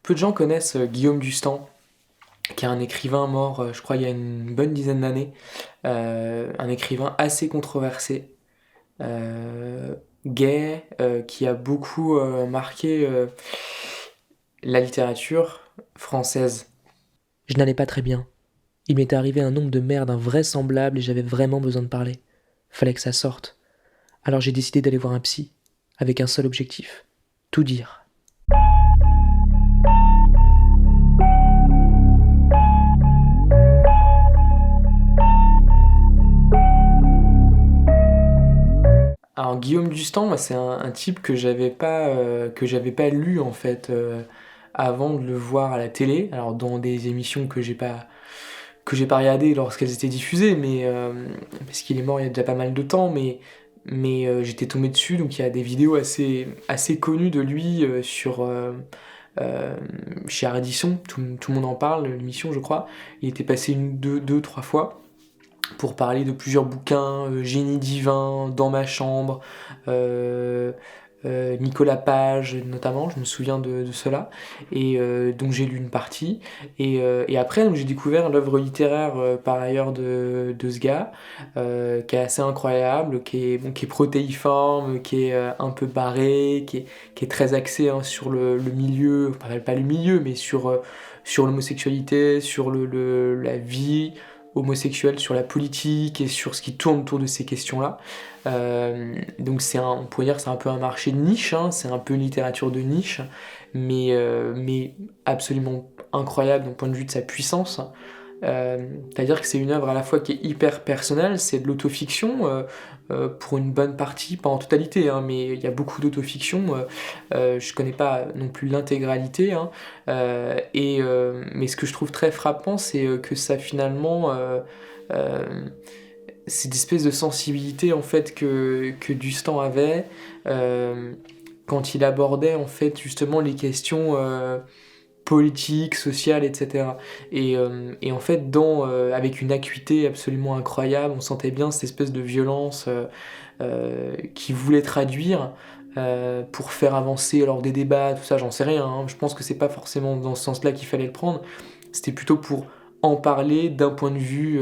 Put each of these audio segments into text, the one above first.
Peu de gens connaissent Guillaume Dustan, qui est un écrivain mort, je crois, il y a une bonne dizaine d'années. Un écrivain assez controversé, gay, qui a beaucoup marqué la littérature française. Je n'allais pas très bien. Il m'était arrivé un nombre de merde invraisemblable et j'avais vraiment besoin de parler. Fallait que ça sorte. Alors j'ai décidé d'aller voir un psy, avec un seul objectif, tout dire. Alors Guillaume Dustan, moi, c'est un type que j'avais pas lu en fait avant de le voir à la télé. Alors dans des émissions que j'ai pas regardées lorsqu'elles étaient diffusées, mais parce qu'il est mort il y a déjà pas mal de temps, mais j'étais tombé dessus. Donc il y a des vidéos assez connues de lui euh, chez Ardisson. Tout le monde en parle, l'émission, je crois. Il était passé deux, trois fois pour parler de plusieurs bouquins, Génie divin, Dans ma chambre, euh, Nicolas Page notamment, je me souviens de cela, et donc j'ai lu une partie, et après donc, j'ai découvert l'œuvre littéraire par ailleurs de ce gars, qui est assez incroyable, qui est protéiforme, qui est un peu barré, qui est très axé hein, sur le milieu, enfin pas le milieu, mais sur l'homosexualité, sur la vie homosexuelle, sur la politique et sur ce qui tourne autour de ces questions-là. Donc on pourrait dire que c'est un peu un marché de niche, hein, c'est un peu une littérature de niche, mais absolument incroyable d'un point de vue de sa puissance. C'est-à-dire que c'est une œuvre à la fois qui est hyper personnelle, c'est de l'autofiction pour une bonne partie, pas en totalité, hein, mais il y a beaucoup d'autofiction. Je connais pas non plus l'intégralité, hein, mais ce que je trouve très frappant, c'est que ça finalement, euh, cette espèce de sensibilité en fait que Dustan avait quand il abordait en fait justement les questions politique, sociale, etc. Et en fait, avec une acuité absolument incroyable, on sentait bien cette espèce de violence qu'il voulait traduire pour faire avancer alors des débats, tout ça, j'en sais rien. Hein. Je pense que c'est pas forcément dans ce sens-là qu'il fallait le prendre. C'était plutôt pour en parler d'un point de vue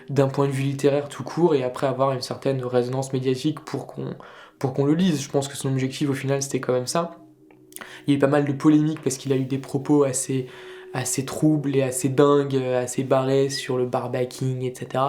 littéraire tout court et après avoir une certaine résonance médiatique pour qu'on le lise. Je pense que son objectif au final c'était quand même ça. Il y a eu pas mal de polémiques parce qu'il a eu des propos assez troubles et assez dingues, assez barrés sur le barbacking, etc.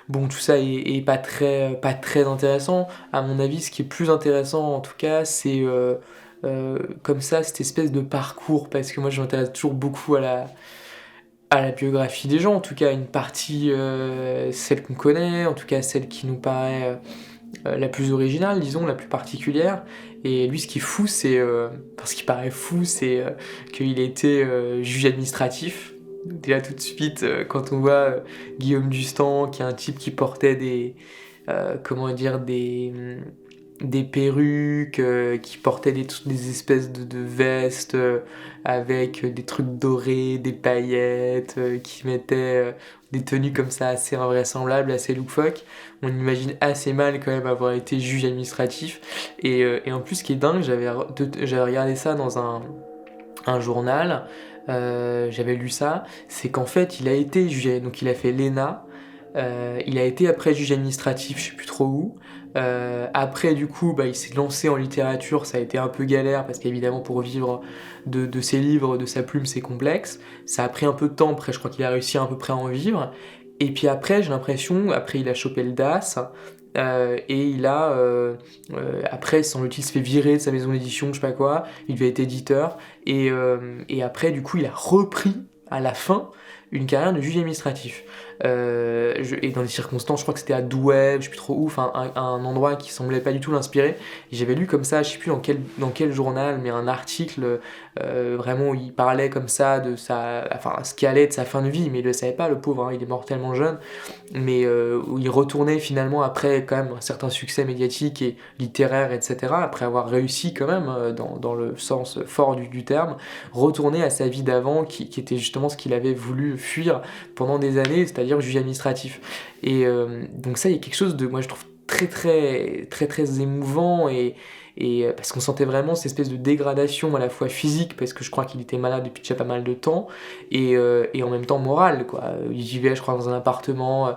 Bon, tout ça est pas très intéressant. À mon avis, ce qui est plus intéressant, en tout cas, c'est comme ça, cette espèce de parcours, parce que moi, je m'intéresse toujours beaucoup à la biographie des gens, en tout cas, une partie, celle qu'on connaît, en tout cas, celle qui nous paraît la plus originale, disons, la plus particulière. Et lui, ce qui est fou, ce qui paraît fou, c'est qu'il a été juge administratif. Déjà tout de suite, quand on voit Guillaume Dustan, qui est un type qui portait comment dire, des perruques, qui portaient des espèces de vestes avec des trucs dorés, des paillettes, qui mettaient des tenues comme ça assez invraisemblables, assez loufoques. On imagine assez mal quand même avoir été juge administratif. Et en plus, ce qui est dingue, j'avais regardé ça dans un journal, j'avais lu ça, c'est qu'en fait, il a été jugé, donc il a fait l'ENA, il a été après juge administratif, je sais plus trop où. Après, du coup, bah, il s'est lancé en littérature, ça a été un peu galère parce qu'évidemment, pour vivre de ses livres, de sa plume, c'est complexe. Ça a pris un peu de temps, après, je crois qu'il a réussi à peu près à en vivre. Et puis après, j'ai l'impression, après, il a chopé le DAS. Et après, semble-t-il, se fait virer de sa maison d'édition, je sais pas quoi. Il devait être éditeur. Et après, du coup, il a repris à la fin une carrière de juge administratif. Et dans des circonstances, je crois que c'était à Douai, je sais plus trop où, enfin un endroit qui semblait pas du tout l'inspirer. Et j'avais lu comme ça, je sais plus dans quel journal, mais un article vraiment où il parlait comme ça de enfin ce qui allait de sa fin de vie, mais il le savait pas, le pauvre, hein, il est mort tellement jeune, mais où il retournait finalement après quand même un certain succès médiatique et littéraire, etc. Après avoir réussi quand même dans le sens fort du terme, retourner à sa vie d'avant qui était justement ce qu'il avait voulu fuir pendant des années, c'est-à-dire juge administratif. Et donc ça, il y a quelque chose de, moi je trouve très émouvant et parce qu'on sentait vraiment cette espèce de dégradation à la fois physique, parce que je crois qu'il était malade depuis déjà pas mal de temps, et en même temps morale, quoi. Il vivait, je crois, dans un appartement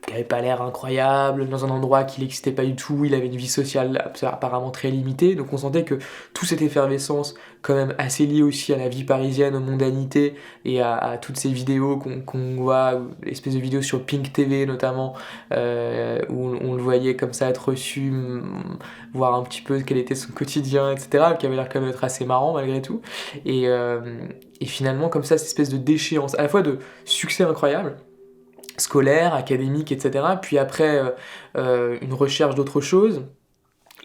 qui avait pas l'air incroyable, dans un endroit qui l'excitait pas du tout, il avait une vie sociale apparemment très limitée, donc on sentait que toute cette effervescence, quand même assez liée aussi à la vie parisienne, aux mondanités, et à toutes ces vidéos qu'on voit, espèce de vidéos sur Pink TV notamment, où on le voyait comme ça être reçu, voir un petit peu quel était son quotidien, etc., qui avait l'air quand même d'être assez marrant malgré tout, et finalement comme ça, cette espèce de déchéance, à la fois de succès incroyable, scolaire, académique, etc. Puis après, une recherche d'autre chose,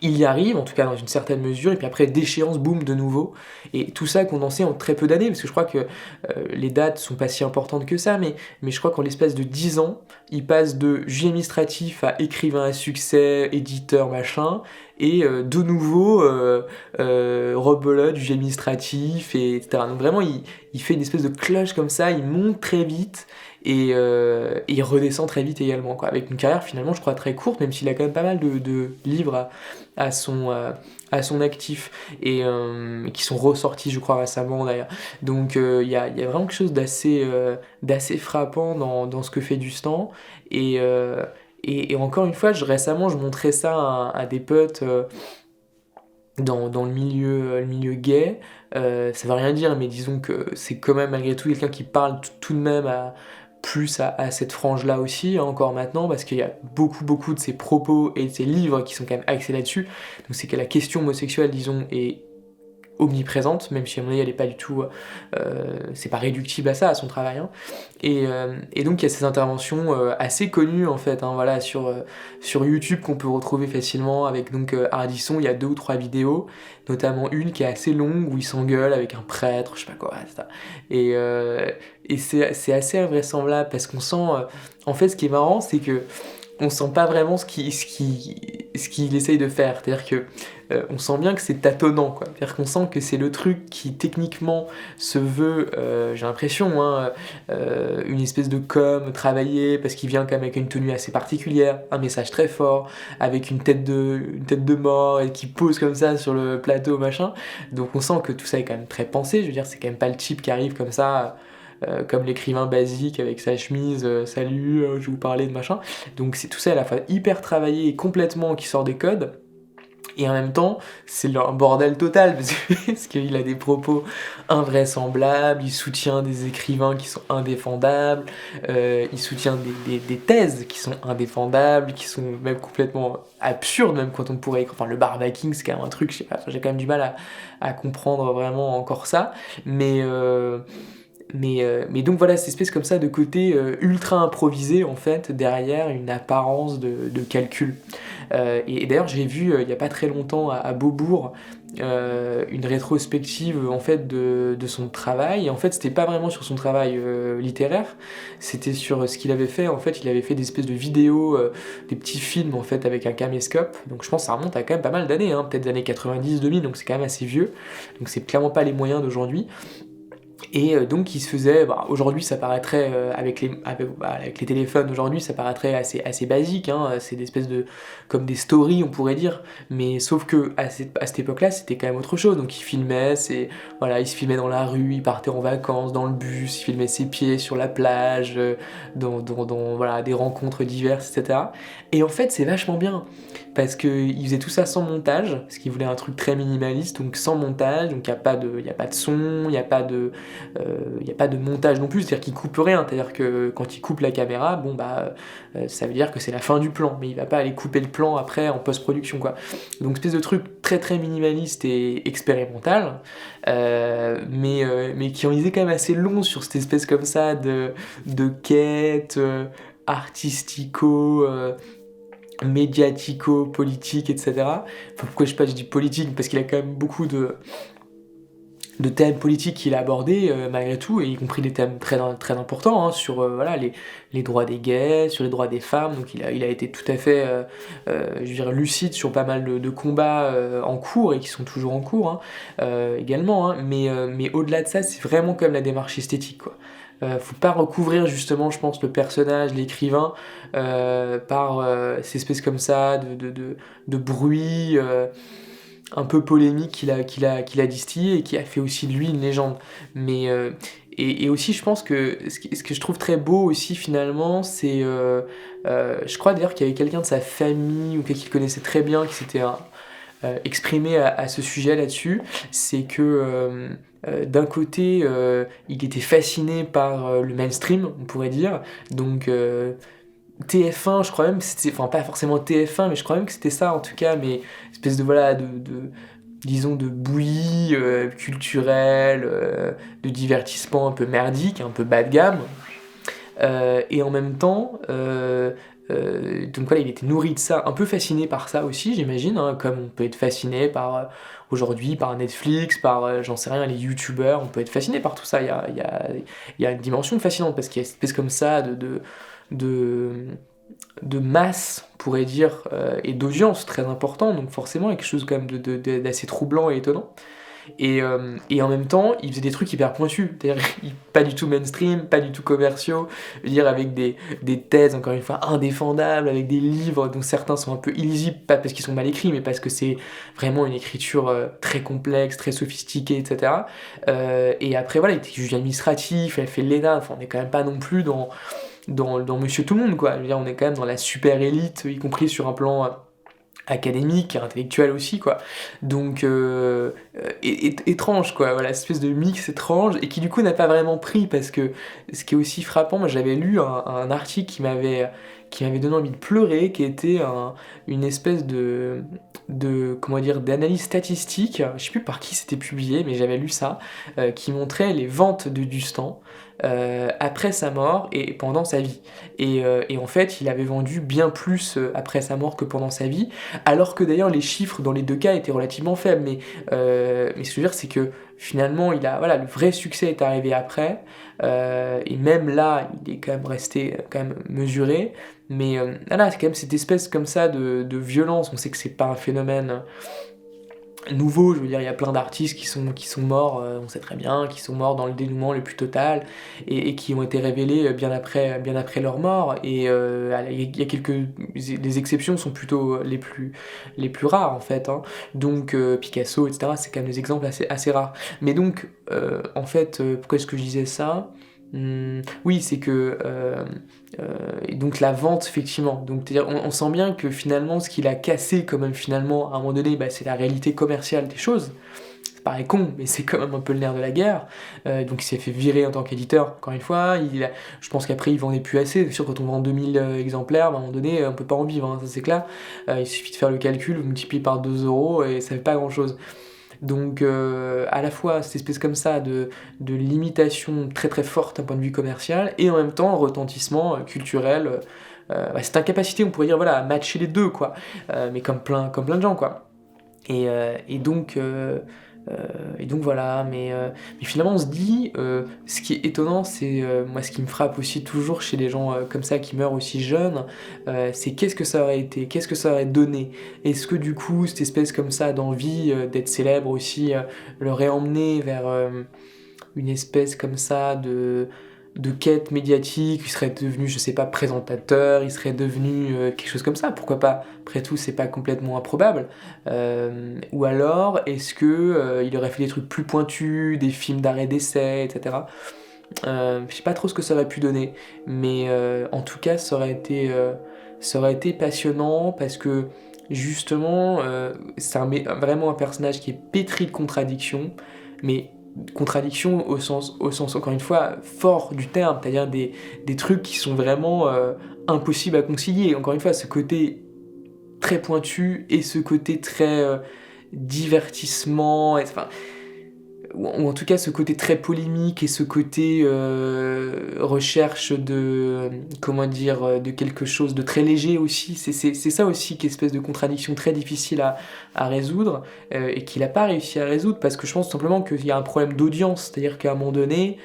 il y arrive, en tout cas dans une certaine mesure, et puis après, déchéance, boum, de nouveau. Et tout ça condensé en très peu d'années, parce que je crois que les dates sont pas si importantes que ça, mais je crois qu'en l'espace de 10 ans, il passe de juge administratif à écrivain à succès, éditeur, machin, et de nouveau rebelote, juge administratif, etc. Donc vraiment, il fait une espèce de cloche comme ça, il monte très vite, et il redescend très vite également, quoi. Avec une carrière finalement, je crois, très courte, même s'il a quand même pas mal de livres à son actif, et qui sont ressortis, je crois, récemment d'ailleurs. Donc il y a vraiment quelque chose d'assez frappant dans ce que fait Dustan, et, euh, et encore une fois, récemment, je montrais ça à des potes dans le milieu gay. Ça veut rien dire, mais disons que c'est quand même malgré tout quelqu'un qui parle tout de même plus à cette frange-là aussi, hein, encore maintenant, parce qu'il y a beaucoup de ses propos et de ses livres qui sont quand même axés là-dessus. Donc c'est que la question homosexuelle, disons, est omniprésente, même si à mon avis elle est pas du tout, c'est pas réductible à ça, à son travail, hein. Et donc il y a ces interventions assez connues en fait, hein, voilà, sur YouTube qu'on peut retrouver facilement avec donc Ardisson. Il y a 2 ou 3 vidéos, notamment une qui est assez longue où il s'engueule avec un prêtre, je sais pas quoi, etc. Et, euh, et c'est assez invraisemblable parce qu'on sent, en fait ce qui est marrant c'est que on sent pas vraiment ce qu'il essaye de faire. C'est-à-dire que on sent bien que c'est tâtonnant, quoi. C'est-à-dire qu'on sent que c'est le truc qui techniquement se veut, j'ai l'impression, hein, une espèce de com travaillée, parce qu'il vient quand même avec une tenue assez particulière, un message très fort, avec une tête de mort, et qui pose comme ça sur le plateau, machin. Donc on sent que tout ça est quand même très pensé. Je veux dire, c'est quand même pas le type qui arrive comme ça. Comme l'écrivain basique avec sa chemise, salut, je vais vous parler de machin. Donc c'est tout ça à la fois hyper travaillé et complètement qui sort des codes. Et en même temps, c'est un bordel total parce qu'il a des propos invraisemblables, il soutient des écrivains qui sont indéfendables, il soutient des thèses qui sont indéfendables, qui sont même complètement absurdes, même quand on pourrait écrire. Enfin, le Barbaking, c'est quand même un truc, je sais pas, j'ai quand même du mal à comprendre vraiment encore ça, mais. Mais donc voilà, cette espèce comme ça de côté ultra improvisé en fait, derrière une apparence de calcul. Et d'ailleurs j'ai vu il y a pas très longtemps à Beaubourg une rétrospective en fait de son travail. Et en fait c'était pas vraiment sur son travail littéraire, c'était sur ce qu'il avait fait. En fait il avait fait des espèces de vidéos, des petits films en fait avec un caméscope. Donc je pense que ça remonte à quand même pas mal d'années, hein, peut-être des années 90-2000, donc c'est quand même assez vieux. Donc c'est clairement pas les moyens d'aujourd'hui. Et donc il se faisait, bah, aujourd'hui ça paraîtrait, avec les téléphones aujourd'hui ça paraîtrait assez basique, hein, c'est des espèces de, comme des stories on pourrait dire, mais sauf que à cette époque-là c'était quand même autre chose. Donc voilà, il se filmait dans la rue, il partait en vacances, dans le bus, il filmait ses pieds sur la plage, voilà, des rencontres diverses, etc. Et en fait c'est vachement bien, parce qu'il faisait tout ça sans montage, parce qu'il voulait un truc très minimaliste, donc sans montage, donc il y a pas de son, il n'y a pas de montage non plus, c'est-à-dire qu'il coupe rien, c'est-à-dire que quand il coupe la caméra, bon bah ça veut dire que c'est la fin du plan, mais il va pas aller couper le plan après en post-production, quoi. Donc espèce de truc très minimaliste et expérimental, mais qui en disait quand même assez long sur cette espèce comme ça de quête artistico, médiatico-politique, etc. Enfin, pourquoi je dis politique? Parce qu'il a quand même beaucoup de thèmes politiques qu'il a abordés malgré tout, et y compris des thèmes très importants, hein, sur voilà, les droits des gays, sur les droits des femmes. Donc il a été tout à fait je veux dire, lucide sur pas mal de combats en cours et qui sont toujours en cours, hein, également, hein. Mais au-delà de ça, c'est vraiment comme la démarche esthétique, quoi. Faut pas recouvrir justement, je pense, le personnage, l'écrivain, par ces espèces comme ça de bruit un peu polémique qu'il a distillé et qui a fait aussi de lui une légende. Mais et aussi, je pense que ce que je trouve très beau aussi finalement, c'est, je crois d'ailleurs qu'il y avait quelqu'un de sa famille ou quelqu'un qu'il connaissait très bien qui s'était exprimé à ce sujet là-dessus, c'est que d'un côté, il était fasciné par le mainstream, on pourrait dire, donc TF1, je crois même que c'était, enfin pas forcément TF1, mais je crois même que c'était ça en tout cas, mais espèce de voilà, disons de bouillie culturelle, de divertissement un peu merdique, un peu bas de gamme, et en même temps, donc voilà, il était nourri de ça, un peu fasciné par ça aussi, j'imagine, hein, comme on peut être fasciné par aujourd'hui par Netflix, par j'en sais rien, les youtubeurs, on peut être fasciné par tout ça. Il y a une dimension fascinante parce qu'il y a une espèce comme ça de, de masse, on pourrait dire, et d'audience très important, donc forcément il y a quelque chose quand même d'assez troublant et étonnant. Et en même temps, il faisait des trucs hyper pointus, c'est-à-dire pas du tout mainstream, pas du tout commerciaux, je veux dire avec des thèses, encore une fois, indéfendables, avec des livres dont certains sont un peu illisibles, pas parce qu'ils sont mal écrits, mais parce que c'est vraiment une écriture très complexe, très sophistiquée, etc. Et après, voilà, il était juge administratif, il a fait l'ENA, enfin, on n'est quand même pas non plus dans Monsieur Tout-le-Monde, quoi. Je veux dire, on est quand même dans la super élite, y compris sur un plan académique, intellectuel aussi, quoi. Donc, étrange, quoi, voilà, cette espèce de mix étrange, et qui du coup n'a pas vraiment pris, parce que ce qui est aussi frappant, moi j'avais lu un article qui m'avait donné envie de pleurer, qui était une espèce comment dire, d'analyse statistique, je sais plus par qui c'était publié, mais j'avais lu ça, qui montrait les ventes de Dustan, après sa mort et pendant sa vie. Et en fait, il avait vendu bien plus après sa mort que pendant sa vie, alors que d'ailleurs les chiffres dans les deux cas étaient relativement faibles. Mais ce que je veux dire, c'est que finalement, voilà, le vrai succès est arrivé après, et même là, il est quand même resté quand même mesuré. Mais voilà, c'est quand même cette espèce comme ça de violence. On sait que c'est pas un phénomène nouveau, je veux dire, il y a plein d'artistes qui sont morts, on sait très bien, qui sont morts dans le dénouement le plus total, et qui ont été révélés bien après leur mort, et il y a les exceptions sont plutôt les plus rares, en fait, hein. Donc Picasso, etc., c'est quand même des exemples assez rares. Mais donc, en fait, pourquoi est-ce que je disais ça? Oui, c'est que et donc la vente, effectivement. Donc c'est-à-dire, on sent bien que finalement, ce qu'il a cassé quand même finalement à un moment donné, bah, c'est la réalité commerciale des choses. Ça paraît con, mais c'est quand même un peu le nerf de la guerre. Donc il s'est fait virer en tant qu'éditeur, encore une fois. Je pense qu'après il vendait plus assez. C'est sûr, quand on vend 2000 exemplaires, à un moment donné, on peut pas en vivre, hein, ça c'est clair. Il suffit de faire le calcul, vous multipliez par 2 euros et ça fait pas grand-chose. Donc à la fois cette espèce comme ça de limitation très très forte d'un point de vue commercial, et en même temps retentissement culturel, cette incapacité, on pourrait dire, voilà, à matcher les deux, quoi. Mais comme plein de gens, quoi. Et, euh, et donc euh, et donc voilà, mais finalement on se dit, ce qui est étonnant, c'est moi ce qui me frappe aussi toujours chez les gens comme ça qui meurent aussi jeunes, c'est qu'est-ce que ça aurait été, qu'est-ce que ça aurait donné. Est-ce que du coup cette espèce comme ça d'envie d'être célèbre aussi leur est emmené vers une espèce comme ça de quête médiatique, il serait devenu, je sais pas, présentateur, il serait devenu quelque chose comme ça, pourquoi pas? Après tout, c'est pas complètement improbable. Ou alors, est-ce que il aurait fait des trucs plus pointus, des films d'arrêt d'essai, etc. Je sais pas trop ce que ça aurait pu donner, mais en tout cas, ça aurait été passionnant parce que justement, c'est vraiment un personnage qui est pétri de contradictions, mais contradictions au sens encore une fois fort du terme, c'est-à-dire des trucs qui sont vraiment impossibles à concilier. Encore une fois, ce côté très pointu et ce côté très divertissement, enfin, ou en tout cas ce côté très polémique et ce côté recherche comment dire, de quelque chose de très léger aussi. C'est ça aussi qui est une espèce de contradiction très difficile à résoudre, et qu'il n'a pas réussi à résoudre parce que je pense simplement qu'il y a un problème d'audience, c'est-à-dire qu'à un moment donné,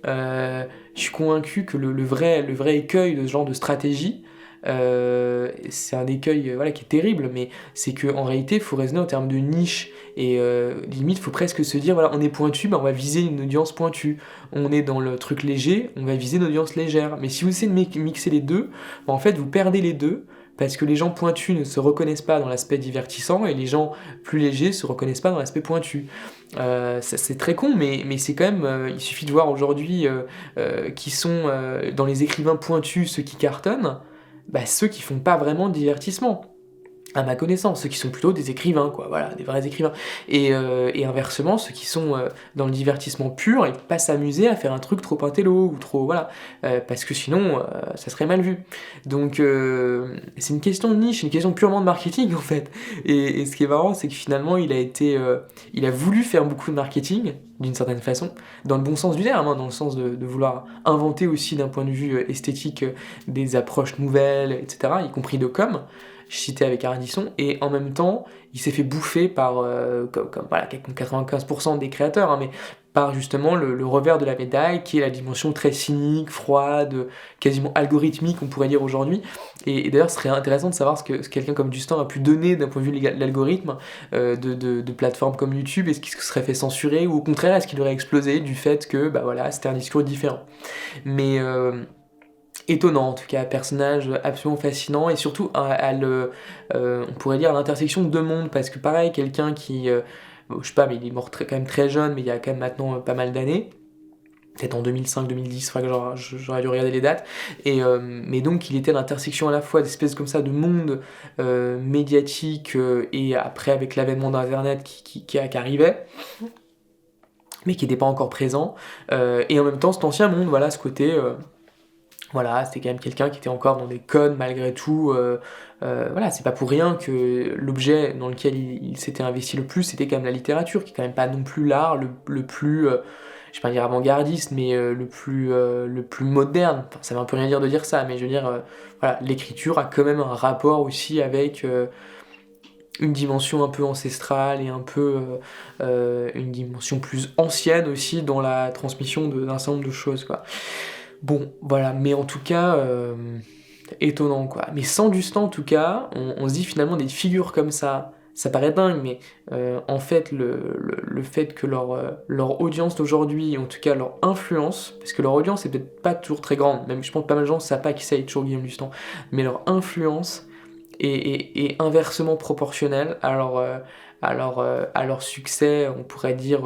je suis convaincu que le vrai écueil de ce genre de stratégie, c'est un écueil voilà, qui est terrible, mais c'est qu'en réalité, il faut raisonner en termes de niche. Et limite, il faut presque se dire, voilà, on est pointu, bah, on va viser une audience pointue. On est dans le truc léger, on va viser une audience légère. Mais si vous essayez de mixer les deux, bah, en fait, vous perdez les deux, parce que les gens pointus ne se reconnaissent pas dans l'aspect divertissant, et les gens plus légers se reconnaissent pas dans l'aspect pointu. C'est très con, mais c'est quand même, il suffit de voir aujourd'hui qui sont dans les écrivains pointus, ceux qui cartonnent, bah, ceux qui font pas vraiment de divertissement. À ma connaissance, ceux qui sont plutôt des écrivains, quoi, voilà, des vrais écrivains. Et inversement, ceux qui sont dans le divertissement pur, ils peuvent pas s'amuser à faire un truc trop intello, ou trop, voilà, parce que sinon, ça serait mal vu. Donc, c'est une question de niche, une question purement de marketing, en fait. Et ce qui est marrant, c'est que finalement, il a voulu faire beaucoup de marketing, d'une certaine façon, dans le bon sens du terme, hein, dans le sens de vouloir inventer aussi d'un point de vue esthétique des approches nouvelles, etc., y compris de com', cité avec Ardisson, et en même temps, il s'est fait bouffer par, comme voilà, 95% des créateurs, hein, mais par justement le revers de la médaille, qui est la dimension très cynique, froide, quasiment algorithmique, on pourrait dire aujourd'hui. Et d'ailleurs, ce serait intéressant de savoir ce que quelqu'un comme Dustin a pu donner d'un point de vue de l'algorithme de plateformes comme YouTube. Est-ce qu'il se serait fait censurer, ou au contraire, est-ce qu'il aurait explosé du fait que bah, voilà, c'était un discours différent. Mais étonnant en tout cas, personnage absolument fascinant, et surtout on pourrait dire à l'intersection de deux mondes, parce que pareil, quelqu'un qui, bon, je sais pas, mais il est mort quand même très jeune, mais il y a quand même maintenant pas mal d'années, peut-être en 2005-2010, j'aurais dû regarder les dates, mais donc il était à l'intersection à la fois d'espèces comme ça de monde médiatique, et après avec l'avènement d'internet qui arrivait, mais qui n'était pas encore présent, et en même temps cet ancien monde, voilà, ce côté... Voilà, c'était quand même quelqu'un qui était encore dans des codes malgré tout. Voilà, c'est pas pour rien que l'objet dans lequel il s'était investi le plus, c'était quand même la littérature, qui est quand même pas non plus l'art le plus, je vais pas dire avant-gardiste, mais le plus moderne. Enfin, ça veut un peu rien dire de dire ça, mais je veux dire, voilà, l'écriture a quand même un rapport aussi avec une dimension un peu ancestrale, et un peu une dimension plus ancienne aussi dans la transmission d'un certain nombre de choses, quoi. Bon, voilà, mais en tout cas, étonnant, quoi. Mais sans Dustin, en tout cas, on se dit finalement des figures comme ça paraît dingue, mais en fait, le fait que leur audience d'aujourd'hui, en tout cas leur influence, parce que leur audience est peut-être pas toujours très grande, même je pense que pas mal de gens ne savent pas qui c'est toujours Guillaume Dustin, mais leur influence est inversement proportionnelle à leur succès, on pourrait dire,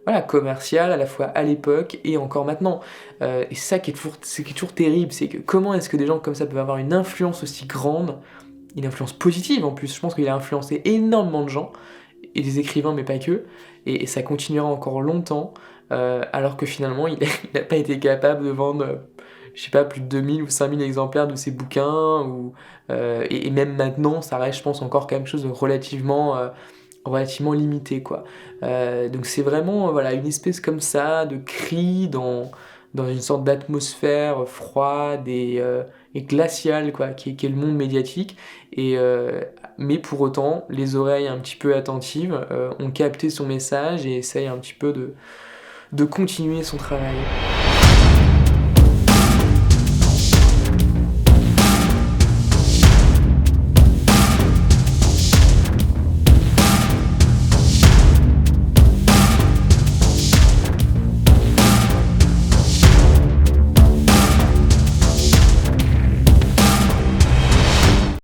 voilà, commercial, à la fois à l'époque et encore maintenant. Et ça qui est toujours terrible, c'est que comment est-ce que des gens comme ça peuvent avoir une influence aussi grande, une influence positive en plus. Je pense qu'il a influencé énormément de gens, et des écrivains, mais pas que, et ça continuera encore longtemps, alors que finalement, il n'a pas été capable de vendre, je sais pas, plus de 2000 ou 5000 exemplaires de ses bouquins, et même maintenant, ça reste, je pense, encore quelque chose de relativement limité, quoi. Donc c'est vraiment voilà, une espèce comme ça de cri dans une sorte d'atmosphère froide et glaciale, quoi, qui est le monde médiatique. Mais pour autant, les oreilles un petit peu attentives ont capté son message et essayent un petit peu de continuer son travail.